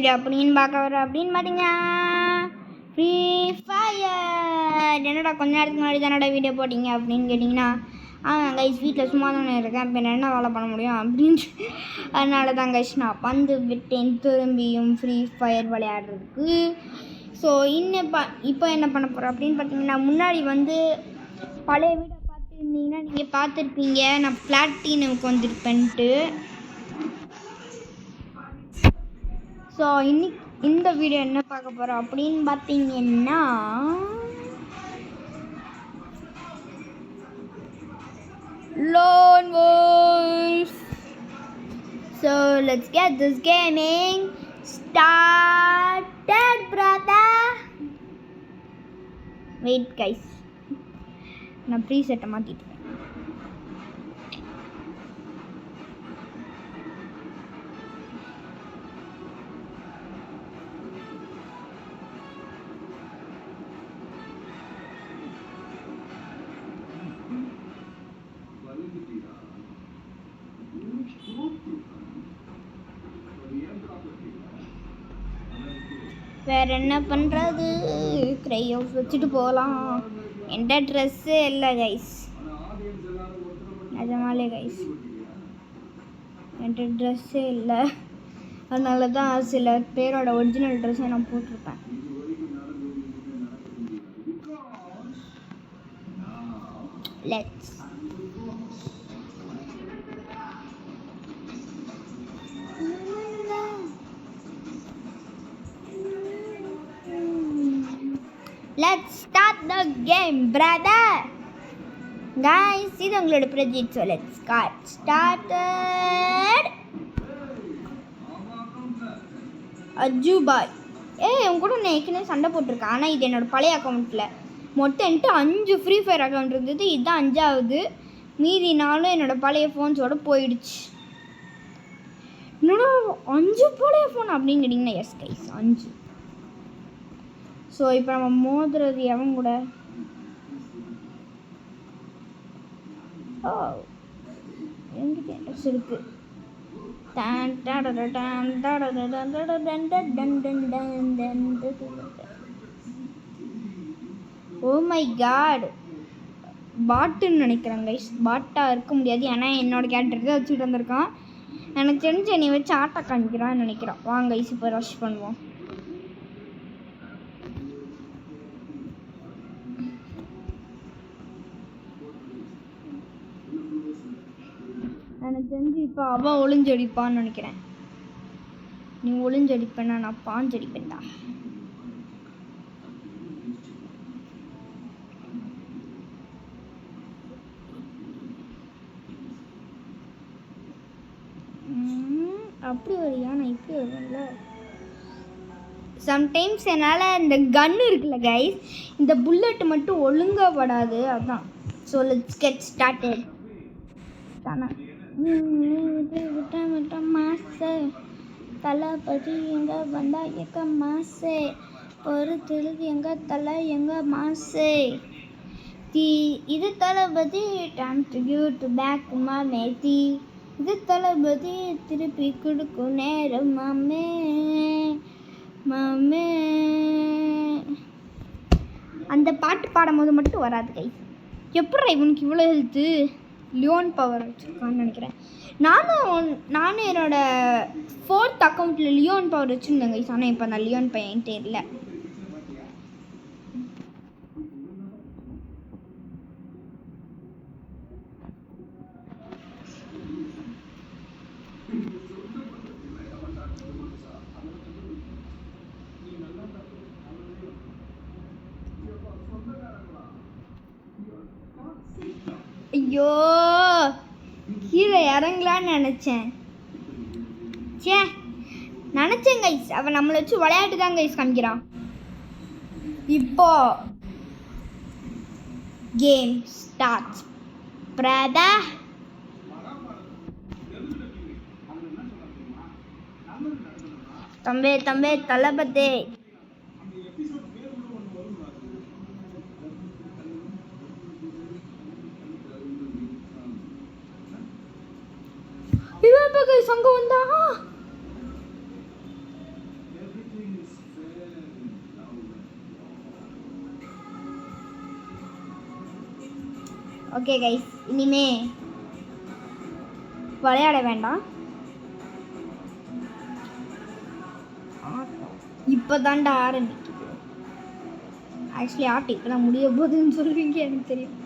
Video அப்படின்னு பார்க்க வரோம் அப்படின்னு பார்த்தீங்கன்னா ஃப்ரீ ஃபயர். என்னடா கொஞ்ச நேரத்துக்கு முன்னாடி தானடா வீடியோ போட்டிங்க அப்படின்னு கேட்டிங்கன்னா, கைஸ் வீட்டில் சும்மா தானே இருக்கேன், இப்போ என்ன வேலை பண்ண முடியும் அப்படின்ட்டு அதனால தான் கைஸ் நான் வந்து விட்டேன் திரும்பியும் ஃப்ரீ ஃபயர் விளையாடுறதுக்கு. ஸோ இப்போ என்ன பண்ண போகிறோம் அப்படின்னு பார்த்தீங்கன்னா, முன்னாடி வந்து பழைய வீடியோ பார்த்துருந்தீங்கன்னா நீங்கள் பார்த்துருப்பீங்க நான் பிளாட்டினமுக்கு வந்துருப்பேன்ட்டு. ஸோ இன்னைக்கு இந்த வீடியோ என்ன பார்க்க போகிறோம் அப்படின்னு பார்த்தீங்கன்னா, Lone Wolf. So let's get this gaming started, brother. Wait guys, நான் ப்ரீசெட்டை மாற்றிட்டேன். வேறு என்ன பண்ணுறது, க்ரையோஸ் வச்சுட்டு போகலாம். என்கிட்ட ட்ரெஸ்ஸே இல்லை கைஸ், நிஜமாலே கைஸ் என்கிட்ட ட்ரெஸ்ஸே இல்லை. அதனால தான் சில பேரோட ஒரிஜினல் ட்ரெஸ்ஸை நான் போட்டிருப்பேன். Let's start the game, brother. Guys, இது உங்களோட project. So let's get started. Ajju Bhai உன் கூட நான் ஏற்கனவே சண்டை போட்டிருக்கேன். ஆனால் இது என்னோடய பழைய அக்கௌண்ட்டில் மொத்தம் என்கிட்ட 5 ஃப்ரீ ஃபயர் அக்கௌண்ட் இருந்தது. இதுதான் 5ஆவது. மீதி நாளும் என்னோடய பழைய ஃபோன்ஸோடு போயிடுச்சு. என்னோட 5 பழைய ஃபோன் அப்படின்னு கேட்டிங்கன்னா, எஸ் கைஸ் 5. ஸோ இப்போ நம்ம மோதுறது எவன் கூட? என்கிட்ட ட்ரெஸ் இருக்கு. ஓ மை காட், பாட்டுன்னு நினைக்கிறேன் கைஸ். பாட்டாக இருக்க முடியாது, ஏன்னா என்னோட கேரக்டர் தான் வச்சுட்டு வந்திருக்கான். எனக்கு தெரிஞ்சு என்னை வச்சு ஆட்டை காமிக்கிறான்னு நினைக்கிறான். வாங்க கைஸ் இப்போ ரஷ் பண்ணுவோம். எனக்கு தெரிஞ்சு இப்போ அவன் ஒளிஞ்சடிப்பான்னு நினைக்கிறேன். நீ ஒளிஞ்சடிப்பேன்னா நான் பாஞ்சடிப்பேன்டா. அப்படி வரியா? நான் இப்படி வருவேன்ல. சம்டைம்ஸ் என்னால் இந்த கன் இருக்குல்ல கைஸ், இந்த புல்லட் மட்டும் ஒழுங்காக படாது, அதுதான். So let's get started. தானே விட்ட மாசு தளபதி எங்க வந்தா எங்க மாசு பொறுத்தெழுது எங்க தலை எங்க மாசு இது Thalapathy time to give to back மாமே தீ இது தளபதி திருப்பி கொடுக்கும் நேரம் மாமே மாமே. அந்த பாட்டு பாடும்போது மட்டும் வராது கை. எப்படி இவனுக்கு இவ்வளோ ஹெல்த்து? லியோன் பவர் வச்சுருக்கான்னு நினைக்கிறேன். நானும் என்னோடய 4th அக்கௌண்ட்டில் லியோன் பவர் வச்சுருந்தேன் கைஸ். ஆனால் இப்போ அந்த லியோன் பையன்ட்டே இல்லை. ஐயோ, கீழே இறங்கலான்னு நினச்சேன் கைஸ். அவன் நம்மளை வச்சு விளையாட்டு தான் கைஸ் காமிக்கிறான். இப்போ கேம் ஸ்டார்ட் பிரதர். தம்பே தளபதி சங்கம் வந்தா ஓகே கைஸ், இனிமே விளையாட வேண்டாம். இப்போ தாண்டா ஆரம்பிக்குது. ஆக்சுவலி ஆட்டு இப்போ தான் முடிய போகுதுன்னு சொல்லுவீங்க, எனக்கு தெரியும்.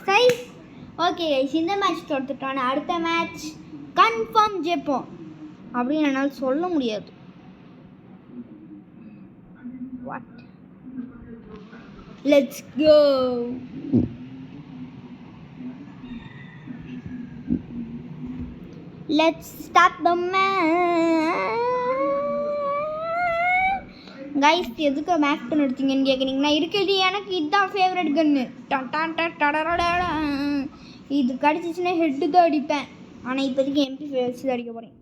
சரி, ஓகே கைஸ், இந்த மேட்ச் தோத்துட்டோம். அடுத்த மேட்ச் கன்ஃபார்ம் ஜெயிப்போம் அப்படின்னு என்னால் சொல்ல முடியாது. What, let's go. Let's start the match. Guys, எதுக்கு மேக் கன் எடுத்தீங்கன்னு கேட்குறீங்கன்னா, இருக்கிறது எனக்கு இதுதான் ஃபேவரட் கன்னு. இது கடிச்சிச்சுன்னா ஹெட்டு தான் அடிப்பேன். ஆனால் இப்போதைக்கு MP5 வச்சு தான் அடிக்க போகிறேன்.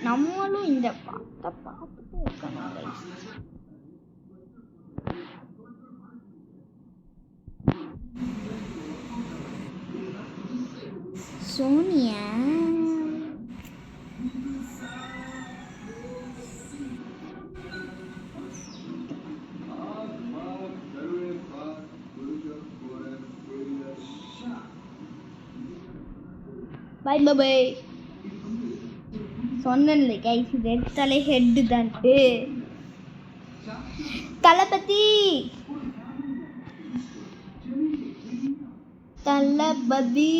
நம்மளும் இந்த பார்த்துட்டு இருக்கணும் கைஸ். Sonia bye bye. சொன்னேன்ல கைஸ், இது எடுத்தாலே ஹெட்டு தான்ட்டு. தளபதி தளபதி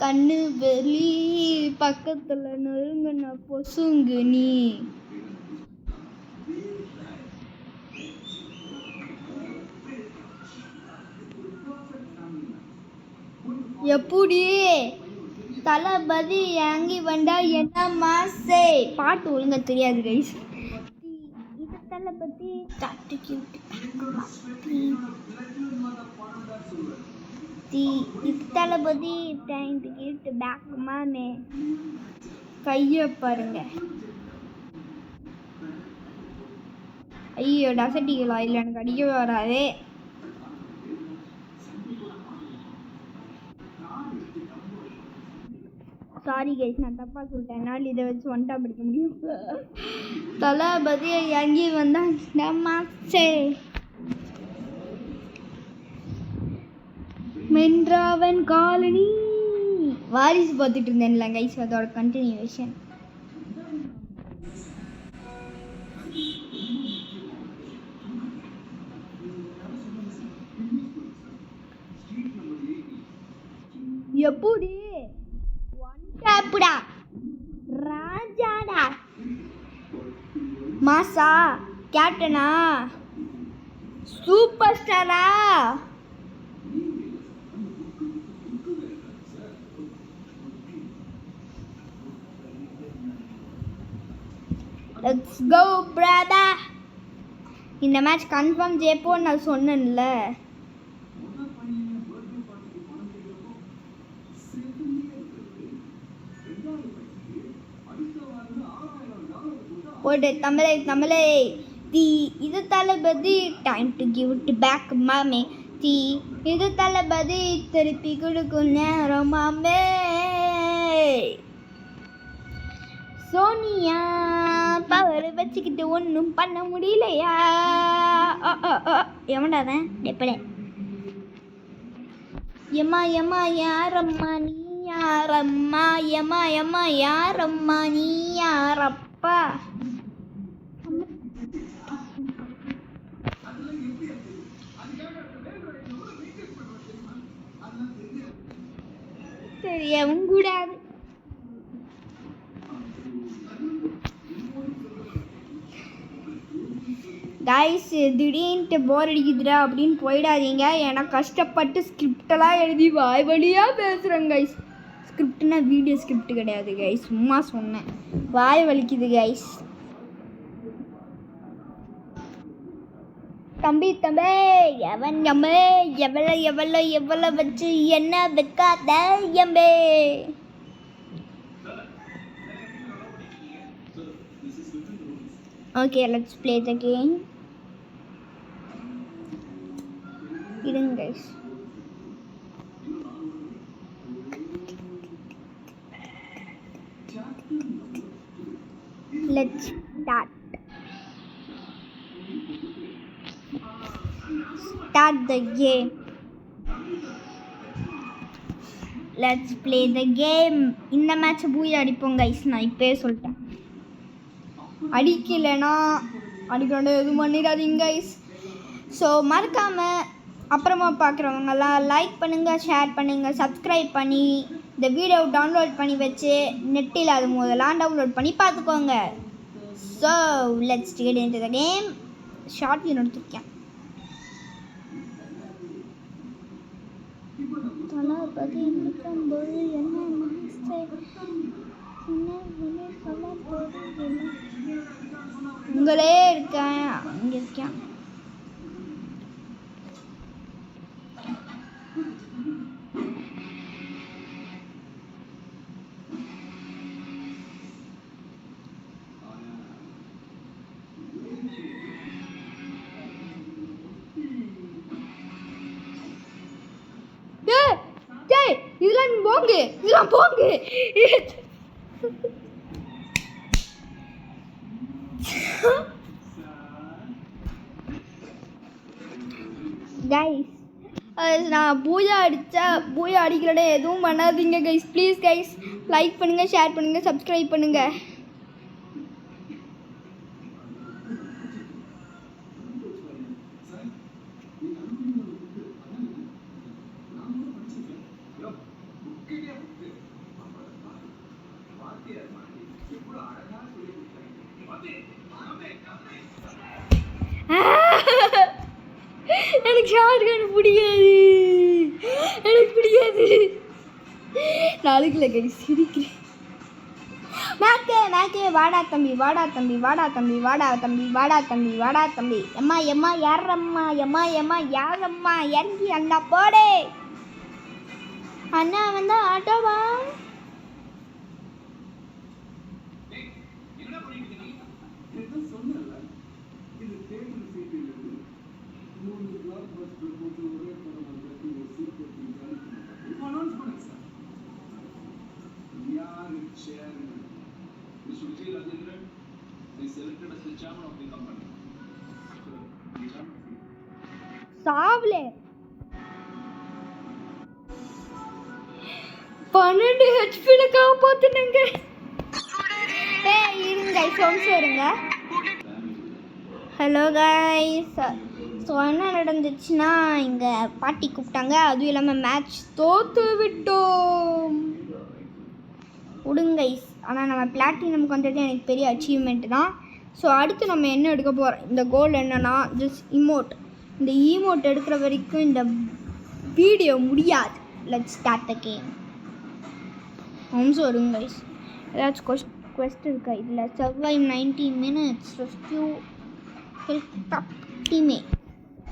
கண்ணு வெளி பக்கத்தில் நெருங்கின பொசுங்கு நீ. எப்படி தளபதி இறங்கி வந்தா என்ன மாசே? பாட்டு ஒழுங்கா தெரியாது கைஸ். இது தளபதி இது Thalapathy time to give back மாமே. கையை பாருங்க. ஐயோ, டசட்டிகளா இல்லை, எனக்கு அடிக்கவே வராதே. சாரி கைஸ், நான் தப்பாக சொல்லிட்டேன். என்னால் இதை வச்சு ஒன்ட்டா படிக்க முடியும். தளபதியை இறங்கி வந்தாச்சே. மென்றாவன் காலனி வாரிசு பார்த்துட்டு இருந்தேன்ல கைஸ், அதோட கண்டினியூவேஷன். எப்படி ஒன்டாப்புடா ராஜாடா, மாசா, கேப்டனா, சூப்பர் ஸ்டாரா. Let's go brother. இந்த மேட்ச் கன்ஃபார்ம் ஜெயிப்போம் நான் சொன்னேன்ல. ஒரு தமிழை தீ இது Thalapathy time to give it back மாமே. தீ இது தளபதி திருப்பி கொடுக்கும் நேரம் மாமே. சோனியா பவர் வச்சுக்கிட்டு ஒன்றும் பண்ண முடியலையா? எவன்டாதான் எப்படே எம்மா எம்மா யாரம்மா நீ யாரம்மா, எம்மா எம்மா யாரம்மா நீ யாரப்பா. தெரியவும் கூடாது. கைஸ், திடீர்னுட்டு போர் அடிக்குதுடா அப்படின்னு போயிடாதீங்க. ஏன்னா கஷ்டப்பட்டு ஸ்கிரிப்டெல்லாம் எழுதி வாய் வழியாக பேசுகிறேன் கைஸ். ஸ்கிரிப்ட்னா வீடியோ ஸ்கிரிப்ட் கிடையாது கைஸ், சும்மா சொன்னேன். வாய் வலிக்குது கைஸ். தம்பி எவன் எம்மே எவ்வளோ வச்சு என்ன வைக்காத எம்பே. Okay, let's play the game. இருங்க guys. Let's start. Start the game. Let's play the game. இந்த மேட்ச் பூயா அடிப்போம் கைஸ், நான் இப்போயே சொல்லிட்டேன். அடிக்கலைன்னா அடிக்கணும் எதுவும் பண்ணிடாதீங்க கைஸ். ஸோ மறக்காமல் அப்புறமா பார்க்குறவங்கெல்லாம் லைக் பண்ணுங்கள், ஷேர் பண்ணுங்கள், சப்ஸ்கிரைப் பண்ணி இந்த வீடியோவை டவுன்லோட் பண்ணி வச்சு நெட்டில் அது முதலாம் டவுன்லோட் பண்ணி பார்த்துக்கோங்க. So let's get into the game. Short video எடுத்துருக்கேன். தளபதி நிற்கும்போது என்ன உங்களே இருக்கேன், அங்கே இருக்கேன். இதெல்லாம் போங்க. கைஸ் நான் பூஜா அடிக்கிறேன், எதுவும் பண்ணாதீங்க கைஸ். ப்ளீஸ் கைஸ், லைக் பண்ணுங்கள், ஷேர் பண்ணுங்கள், சப்ஸ்கிரைப் பண்ணுங்கள். எனக்கு ஷார்ட் கன் பிடிக்காது, எனக்கு பிடிக்காது. நாளைக்குல கை சிரிக்கிறேன். மேக்கே வாடா தம்பி, வாடா தம்பி, வாடா தம்பி, வாடா தம்பி, வாடா தம்பி, வாடா தம்பி. எம்மா யாரம்மா, எம்மா யாரம்மா, இறங்கி அண்ணா போடே. அண்ணா வந்தா ஆட்டோவா? சாவலே 12 HP காப்பாத்துனங்க. இருங்க இருங்க. ஹலோ கைஸ், ஸோ என்ன நடந்துச்சுன்னா இங்கே பாட்டி கூப்பிட்டாங்க, அதுவும் இல்லாமல் மேட்ச் தோற்று விட்டோம். விடுங்க கைஸ், ஆனால் நம்ம பிளாட்டினமுக்கு வந்தது எனக்கு பெரிய அச்சீவ்மெண்ட் தான். ஸோ அடுத்து நம்ம என்ன எடுக்க போகிறோம், இந்த கோல் என்னென்னா ஜஸ்ட் இமோட். இந்த ஈமோட் எடுக்கிற வரைக்கும் இந்த வீடியோ முடியாது. Let's start the game. வருங்க கைஸ், ஏதாச்சும் quest இருக்கா இதில்? survive 90 minutes, rescue top teammate.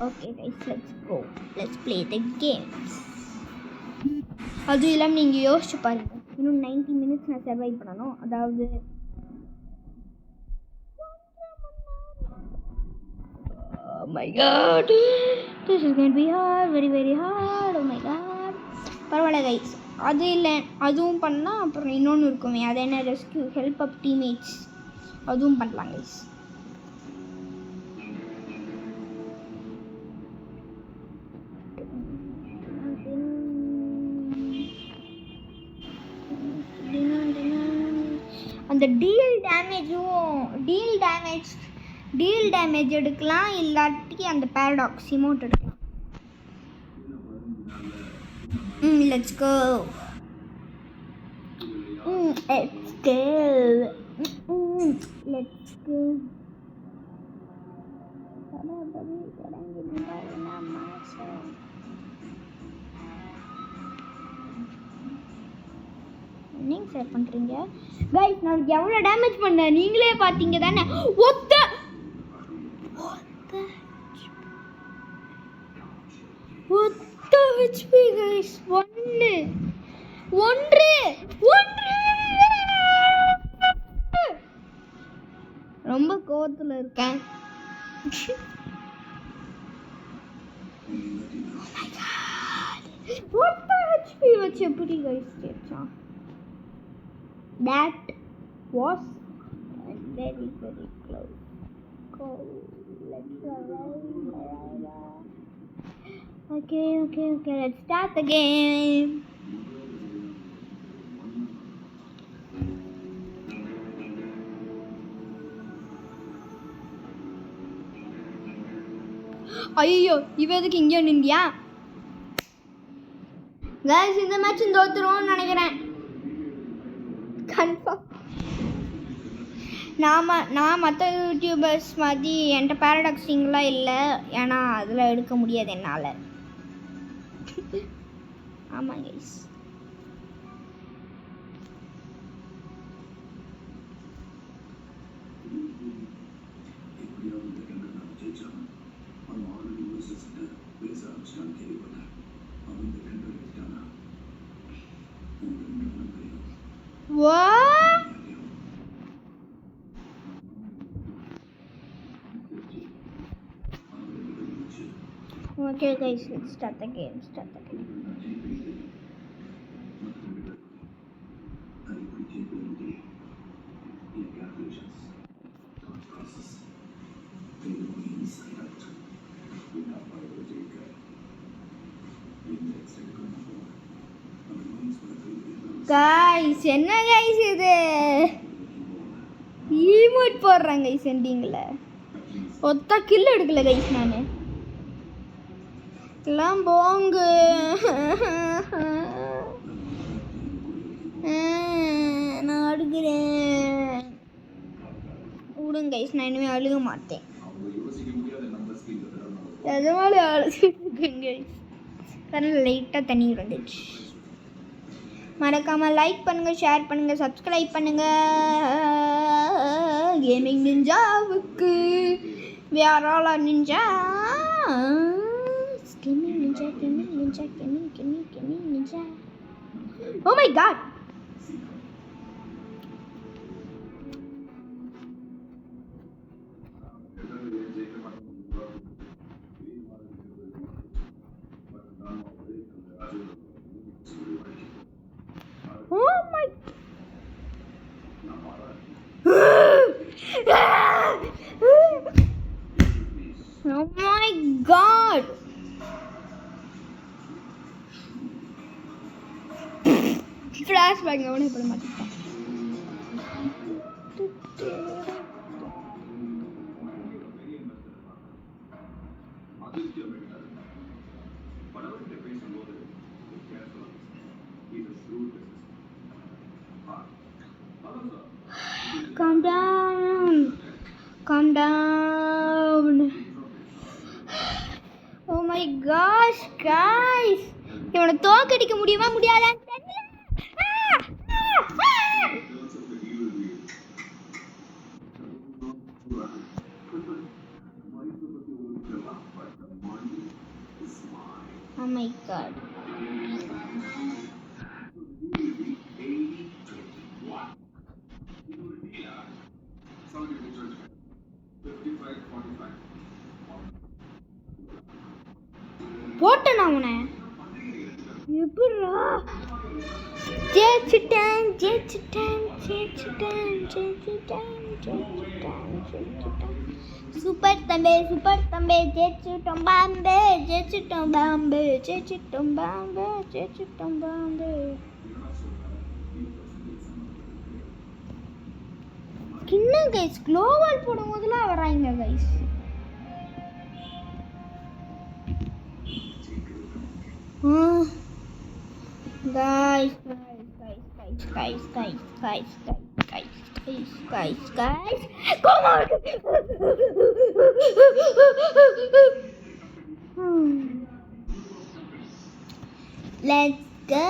Okay guys, let's go, let's play the games. அதுவும் இல்லாமல் நீங்கள் யோசிச்சு பாருங்கள், இன்னும் 90 minutes நான் சர்வைவ் பண்ணணும். அதாவது oh my god, this is going to be hard, very very hard. Oh my god. பரவாயில்ல கைஸ், அது இல்லை, அதுவும் பண்ணால் அப்புறம் இன்னொன்று இருக்குமே, அது என்ன, ரெஸ்கியூ ஹெல்ப் அப் டீம்மேட்ஸ், அதுவும் பண்ணலாம் கைஸ். அந்த டீல் டேமேஜ் எடுக்கலாம், இல்லாட்டி அந்த பேரடாக்ஸ் இமோட் எடுக்கலாம். Let's go. நீங்கள் ஷேர் பண்ணுறீங்க கைஸ், நான் எவ்வளோ டேமேஜ் பண்ணேன் நீங்களே பார்த்தீங்க தானே. ஒத்த HP கைஸ், ஒன்று ரொம்ப கோவத்தில் இருக்கேன். HP வச்சு எப்படி guys கேட்சான்? That was very close. Go. Let's go. Okay. Let's start the game. ஐயோ இவ எதுக்கு இங்கே நின்றியா? கைஸ் இந்த மேட்ச் தோத்துருவோம்னு நினைக்கிறேன் கன்ஃபார்ம். நான் மற்ற யூடியூபர்ஸ் மாதிரி என்கிட்ட பேரடாக்ஸிங்லாம் இல்லை, ஏன்னா அதில் எடுக்க முடியாது என்னால். ஆமாம் guys. What? Okay guys, let's start the game. Guys, என்ன guys இது? ஈமோட் போடுறாங்க guys எண்டிங்ல. ஒத்த கில் எடுக்கல guys நானு. எல்லாம் போங்க. நான் அழுகிறேன். விடுங்க guys, நான் இனிமே அழுக மாட்டேன். எதனால அழுகிறேன் guys? கண்ணில் லைட்டாக தண்ணி வந்துச்சு. மறக்காமல் லைக் பண்ணுங்கள், ஷேர் பண்ணுங்கள், சப்ஸ்கிரைப் பண்ணுங்கள். கேமிங் நிஞ்சாவுக்கு வேற ஆளா ninja. Gaming ninja. Oh my God. Oh my. Oh my god. Flashback அவனே போட மாட்டேன். Calm down. Oh my gosh guys, இவனை தோக்கடிக்க முடியுமா முடியாதான்னு தெரியல. Oh my god. போட்டேன் அவனை எப்படா? ஜெயிச்சிட்டேன். சூப்பர் தம்பே ஜெயிச்சிட்டோம் பாம்பே. என்ன கைஸ், க்ளோவால் போடும் போதெல்லாம் வராங்க guys. Guys, come on. Let's go.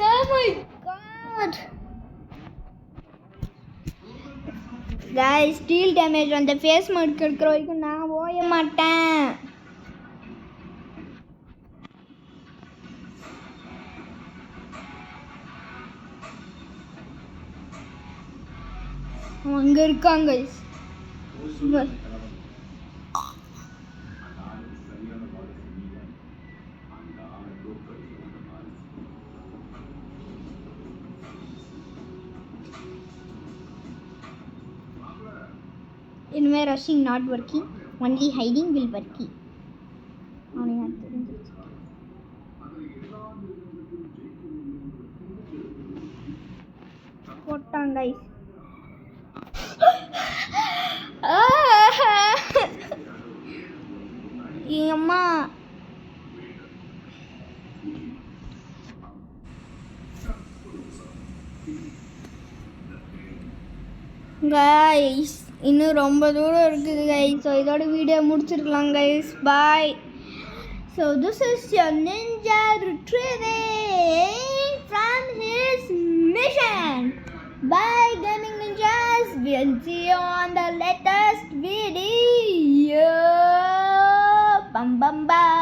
Oh my god. Guys, steel damage on the face mode எடுக்கிற வரைக்கும் நான் ஓய மாட்டேன். அவன் அங்கே இருக்காங்க. இனிமேல் rushing not working, only hiding will working. அவனுக்கு தெரிஞ்சிருச்சு. போட்டாங்க அம்மா. கைஸ் இன்னும் ரொம்ப தூரம் இருக்குது கைஸ். ஸோ இதோட வீடியோ முடிச்சிருக்கலாம் guys. Bye. So this is your ninja retrieving from his mission. Bye gaming ninjas. We'll see you on the latest video. Bam bam bam.